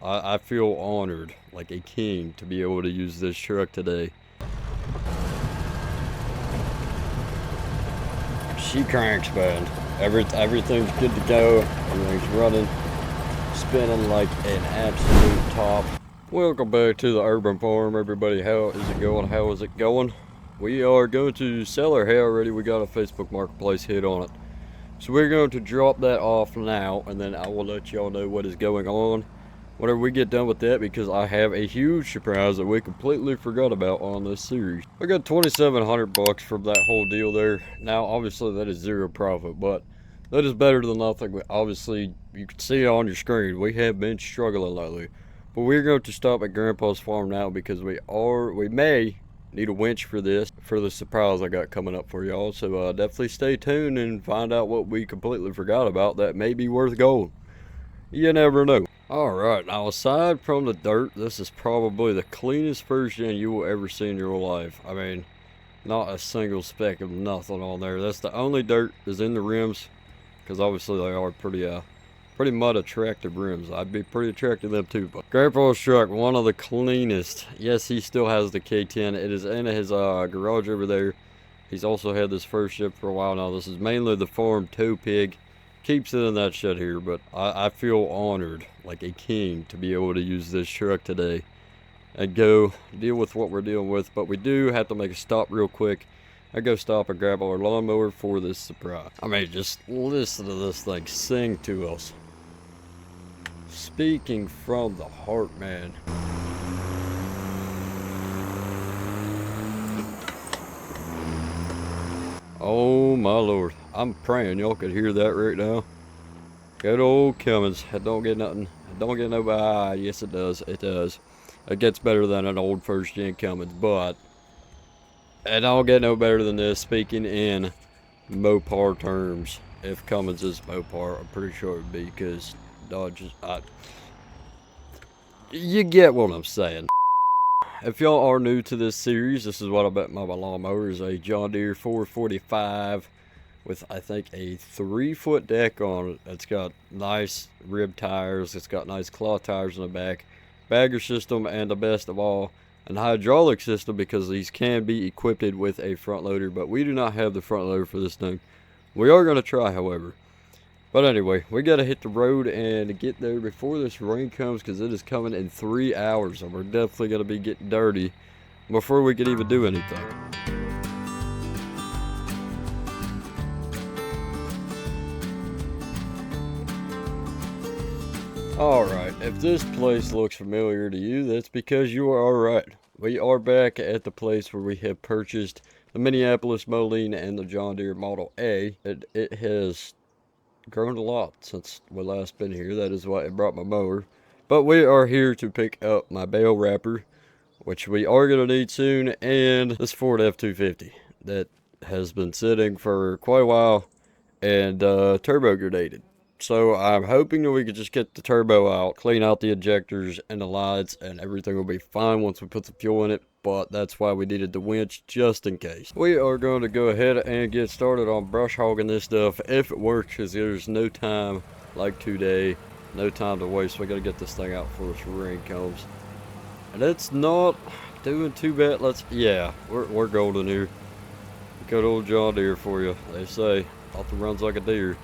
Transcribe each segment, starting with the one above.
I feel honored, like a king, to be able to use this truck today. She cranks, man. Everything's good to go. Everything's running, spinning like an absolute top. Welcome back to the urban farm, everybody. How is it going? How is it going? We are going to sell our hay already. We got a Facebook Marketplace hit on it. So we're going to drop that off now, and then I will let y'all know what is going on whenever we get done with that, because I have a huge surprise that we completely forgot about on this series. I got 2,700 bucks from that whole deal there. Now, obviously, that is zero profit, but that is better than nothing. Obviously, you can see it on your screen. We have been struggling lately. But we're going to stop at Grandpa's farm now because we may need a winch for this, for the surprise I got coming up for y'all. So definitely stay tuned and find out what we completely forgot about that may be worth gold. You never know. Alright, now aside from the dirt, this is probably the cleanest first gen you will ever see in your life. I mean, not a single speck of nothing on there. That's the only dirt is in the rims, because obviously they are pretty mud attractive rims. I'd be pretty attracted to them too. But Grandpa's truck, one of the cleanest. Yes, he still has the K10. It is in his garage over there. He's also had this first ship for a while now. This is mainly the farm tow pig. Keeps it in that shed here, but I feel honored, like a king, to be able to use this truck today and go deal with what we're dealing with. But we do have to make a stop real quick. I go stop and grab our lawnmower for this surprise. I mean, just listen to this thing sing to us. Speaking from the heart, man. Oh my Lord. I'm praying y'all could hear that right now. Good old Cummins. It don't get nothing. It don't get nobody. Yes, it does. It does. It gets better than an old first gen Cummins, but it don't get no better than this, speaking in Mopar terms. If Cummins is Mopar, I'm pretty sure it would be, because Dodge is... you get what I'm saying. If y'all are new to this series, this is what I bet my lawnmower is a John Deere 445 with, I think, a 3-foot deck on it. It's got nice rib tires. It's got nice cloth tires in the back. Bagger system, and the best of all, an hydraulic system, because these can be equipped with a front loader, but we do not have the front loader for this thing. We are going to try, however. But anyway, we got to hit the road and get there before this rain comes, because it is coming in 3 hours, and we're definitely going to be getting dirty before we can even do anything. Alright, if this place looks familiar to you, that's because you are alright. We are back at the place where we have purchased the Minneapolis Moline and the John Deere Model A. It has grown a lot since we last been here. That is why I brought my mower. But we are here to pick up my bale wrapper, which we are going to need soon, and this Ford F-250 that has been sitting for quite a while and turbo grenaded. So I'm hoping that we could just get the turbo out, clean out the injectors and the lights, and everything will be fine once we put the fuel in it. But that's why we needed the winch, just in case. We are going to go ahead and get started on brush hogging this stuff if it works, because there's no time like today, no time to waste. We got to get this thing out before this rain comes. And it's not doing too bad. Yeah, we're golden here. Good old John Deere for you, they say. Often runs like a deer.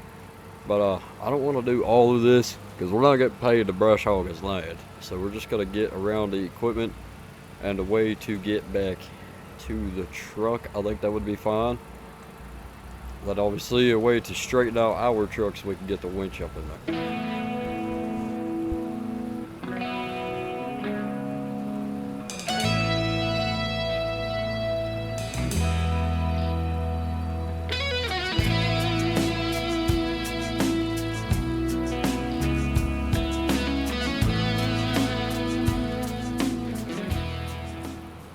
But I don't want to do all of this, because we're not getting paid to brush hog his land. So we're just going to get around the equipment and a way to get back to the truck. I think that would be fine. But obviously a way to straighten out our truck so we can get the winch up in there.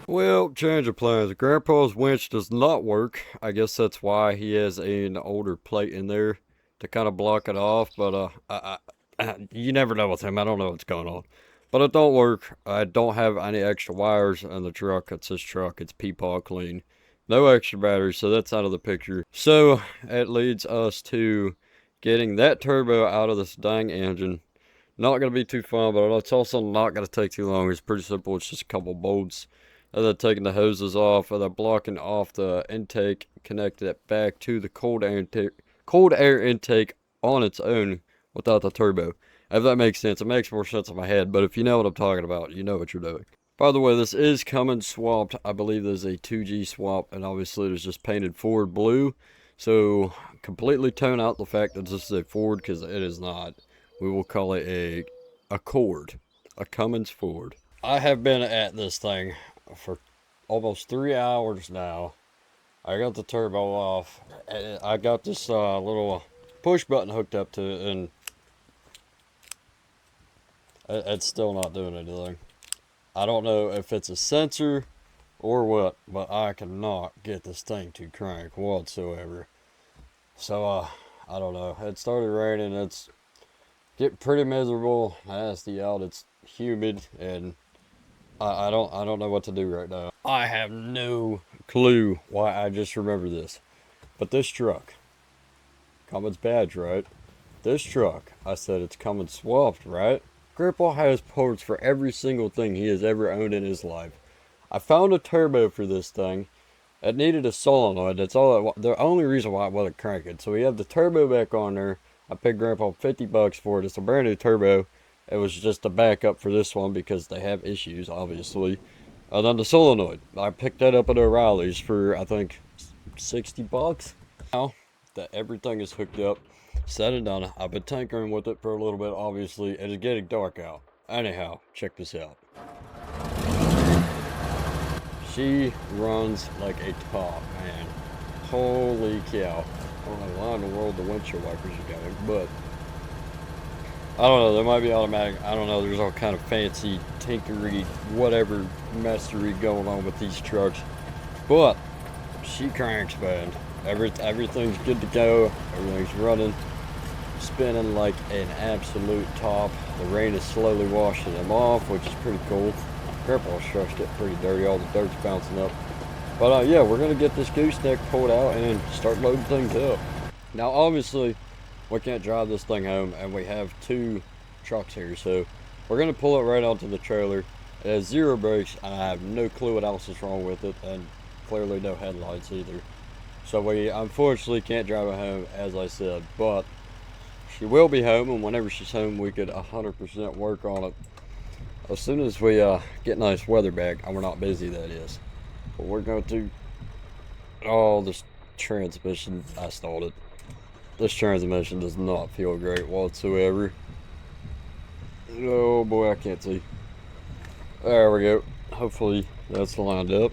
Well, change of plans. Grandpa's winch does not work. I guess that's why he has an older plate in there to kind of block it off. But you never know with him. I don't know what's going on. But it don't work. I don't have any extra wires in the truck. It's his truck. It's peepaw clean. No extra batteries, so that's out of the picture. So it leads us to getting that turbo out of this dang engine, Not going to be too fun, but it's also not going to take too long. It's pretty simple. It's just a couple bolts. And then taking the hoses off, and then blocking off the intake, connecting it back to the cold air intake on its own without the turbo. If that makes sense, it makes more sense in my head, but if you know what I'm talking about, you know what you're doing. By the way, this is Cummins swapped. I believe there's a 2G swap, and obviously it's just painted Ford blue. So completely tone out the fact that this is a Ford, because it is not. We will call it a Accord, a Cummins Ford. I have been at this thing for almost 3 hours now. I got the turbo off. I got this little push button hooked up to it, and it's still not doing anything. I don't know if it's a sensor or what, but I cannot get this thing to crank whatsoever. So, I don't know. It started raining. It's getting pretty miserable. Nasty out. It's humid, and I don't know what to do right now. I have no clue why I just remember this. But this truck, Cummins badge, right? This truck, I said it's Cummins swapped, right? Grandpa has parts for every single thing he has ever owned in his life. I found a turbo for this thing. It needed a solenoid. That's all. The only reason why it wasn't cranking. So we have the turbo back on there. I paid Grandpa $50 for it. It's a brand new turbo. It was just a backup for this one because they have issues, obviously. And then the solenoid. I picked that up at O'Reilly's for, I think, $60. Now that everything is hooked up, set it down. I've been tinkering with it for a little bit, obviously. It is getting dark out. Anyhow, check this out. She runs like a top, man. Holy cow. I don't know why in the world the windshield wipers are going, but I don't know, they might be automatic. I don't know, there's all kind of fancy, tinkery, whatever messery going on with these trucks. But she cranks, man. Everything's good to go. Everything's running, spinning like an absolute top. The rain is slowly washing them off, which is pretty cool. Grandpa's truck's getting pretty dirty. All the dirt's bouncing up. But yeah, we're going to get this gooseneck pulled out and start loading things up. Now, obviously, we can't drive this thing home, and we have two trucks here. So we're going to pull it right onto the trailer. It has zero brakes, and I have no clue what else is wrong with it, and clearly no headlights either. So we unfortunately can't drive it home, as I said. But she will be home, and whenever she's home, we could 100% work on it. As soon as we get nice weather back, and we're not busy, that is. But we're going to... Oh, this transmission, I stalled it. This transmission does not feel great whatsoever. Oh boy, I can't see. There we go. Hopefully that's lined up.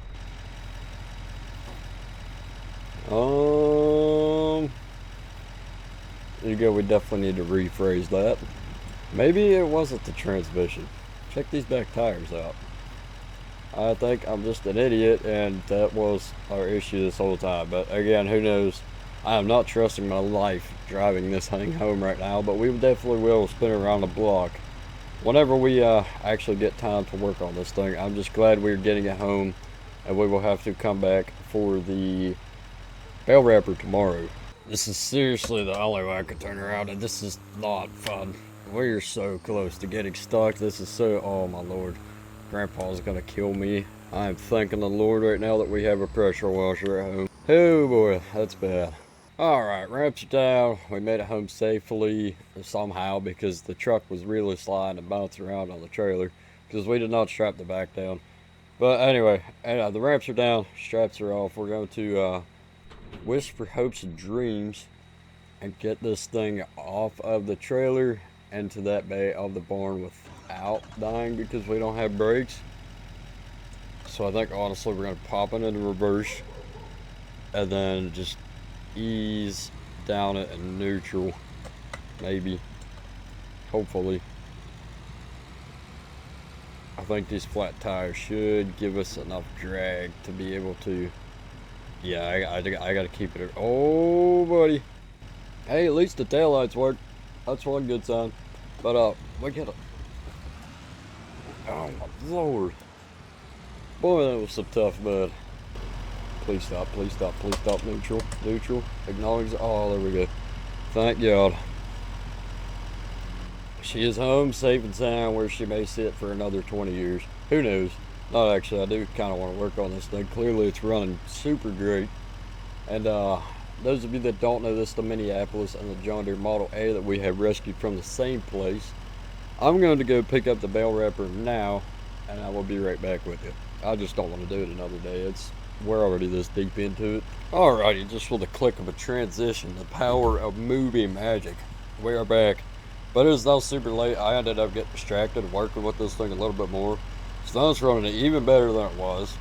There you go, we definitely need to rephrase that. Maybe it wasn't the transmission. Check these back tires out. I think I'm just an idiot, and that was our issue this whole time. But again, who knows? I am not trusting my life driving this thing home right now, but we definitely will spin around the block whenever we actually get time to work on this thing. I'm just glad we're getting it home, and we will have to come back for the bell wrapper tomorrow. This is seriously the only way I could turn around, and this is not fun. We're so close to getting stuck. This is so, oh my lord. Grandpa's gonna kill me. I'm thanking the Lord right now that we have a pressure washer at home. Oh boy, that's bad. Alright, ramps are down. We made it home safely somehow because the truck was really sliding and bouncing around on the trailer because we did not strap the back down. But anyway, the ramps are down, straps are off. We're going to whisper hopes and dreams and get this thing off of the trailer into that bay of the barn without dying because we don't have brakes. So I think honestly we're going to pop it into reverse and then just ease down it in neutral, maybe, hopefully. I think these flat tires should give us enough drag to be able to, yeah, I gotta keep it, oh buddy. Hey, at least the taillights work. That's one good sign. But we gotta, oh my lord. Boy, that was some tough mud. Please stop, please stop, please stop. Neutral, neutral, acknowledge. Oh, there we go. Thank God. she is home safe and sound, where she may sit for another 20 years. Who knows? Not actually. I do kind of want to work on this thing. Clearly it's running super great. And those of you that don't know, this is the Minneapolis and the John Deere Model A that we have rescued from the same place. I'm going to go pick up the bale wrapper now, and I will be right back with you. I just don't want to do it another day. We're already this deep into it. Alrighty, just for the click of a transition, the power of movie magic. We are back. But it is now super late. I ended up getting distracted working with this thing a little bit more. So now it's running even better than it was.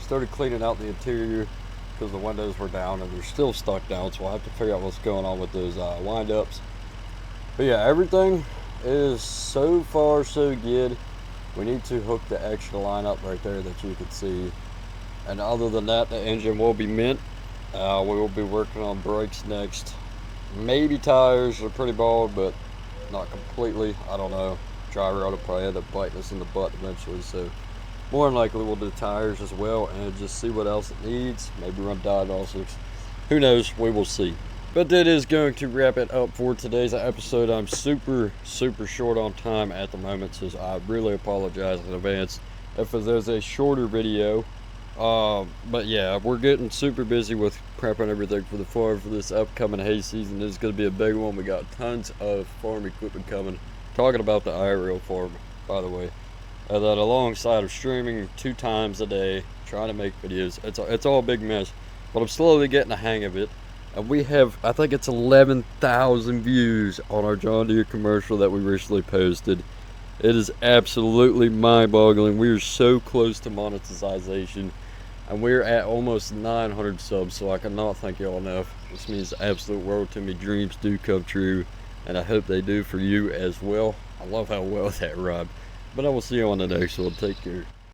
Started cleaning out the interior because the windows were down and they're still stuck down, so I'll have to figure out what's going on with those wind-ups. But yeah, everything is so far so good. We need to hook the extra line up right there that you can see. And other than that, the engine will be mint. We will be working on brakes next. Maybe tires are pretty bald, but not completely. I don't know. Driver ought to probably end up biting us in the butt eventually, so more than likely we'll do tires as well and just see what else it needs. Maybe run diagnostics. Who knows? We will see. But that is going to wrap it up for today's episode. I'm super short on time at the moment, so I really apologize in advance if there's a shorter video. But yeah, we're getting super busy with prepping everything for the farm for this upcoming hay season. It's going to be a big one. We got tons of farm equipment coming. Talking about the IRL farm, by the way. And then alongside of streaming 2 times a day, trying to make videos. It's all a big mess, but I'm slowly getting the hang of it. And we have, I think it's 11,000 views on our John Deere commercial that we recently posted. It is absolutely mind-boggling. We are so close to monetization, and we're at almost 900 subs, so I cannot thank y'all enough. This means the absolute world to me. Dreams do come true, and I hope they do for you as well. I love how well that rhymed. But I will see you on the next one. Take care.